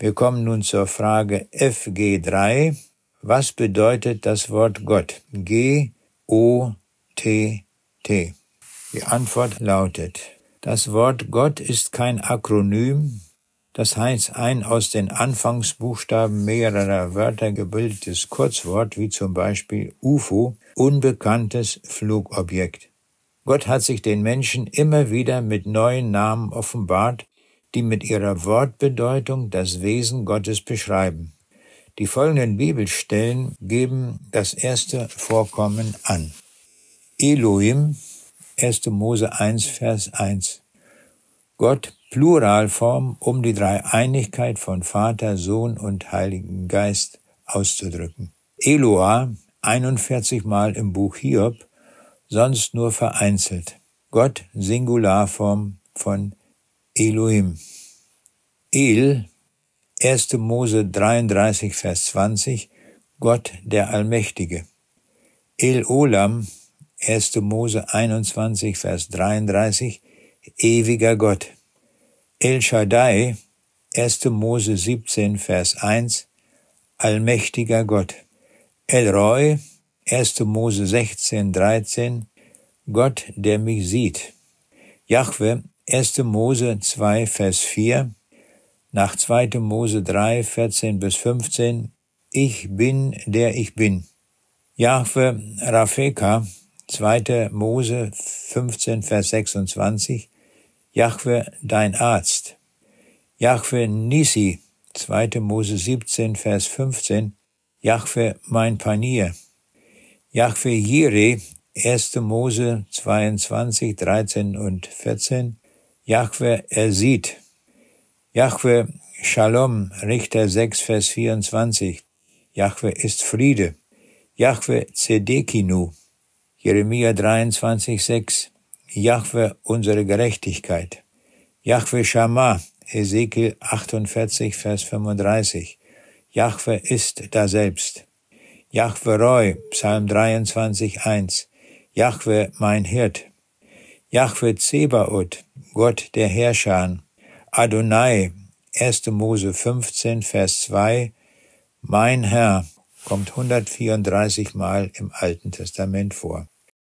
Wir kommen nun zur Frage FG3. Was bedeutet das Wort Gott? G-O-T-T. Die Antwort lautet: Das Wort Gott ist kein Akronym, das heißt ein aus den Anfangsbuchstaben mehrerer Wörter gebildetes Kurzwort, wie zum Beispiel UFO, unbekanntes Flugobjekt. Gott hat sich den Menschen immer wieder mit neuen Namen offenbart, die mit ihrer Wortbedeutung das Wesen Gottes beschreiben. Die folgenden Bibelstellen geben das erste Vorkommen an. Elohim, 1. Mose 1, Vers 1. Gott, Pluralform, um die Dreieinigkeit von Vater, Sohn und Heiligen Geist auszudrücken. Eloah, 41 Mal im Buch Hiob, sonst nur vereinzelt. Gott, Singularform von Elohim. El, 1. Mose 33, Vers 20, Gott der Allmächtige. El Olam, 1. Mose 21, Vers 33, ewiger Gott. El Shaddai, 1. Mose 17, Vers 1, allmächtiger Gott. El Roi, 1. Mose 16, 13, Gott, der mich sieht. Jahwe, 1. Mose 2, Vers 4, nach 2. Mose 3, 14 bis 15, ich bin, der ich bin. Jahwe Rafeka, 2. Mose 15, Vers 26, Jahwe dein Arzt. Jahwe Nisi, 2. Mose 17, Vers 15, Jahwe mein Panier. Jahwe Jireh, 1. Mose 22, 13 und 14, Jahwe er sieht. Jahwe Shalom, Richter 6, Vers 24, Jahwe ist Friede. Jahwe Zedekinu, Jeremia 23, 6, Jahwe unsere Gerechtigkeit. Jahwe Shammah, Ezekiel 48, Vers 35, Jahwe ist daselbst. Jahwe Roi, Psalm 23, 1, Jahwe mein Hirt. Jahwe Zebaoth, Gott der Herrscher. Adonai, 1. Mose 15, Vers 2, mein Herr, kommt 134 Mal im Alten Testament vor.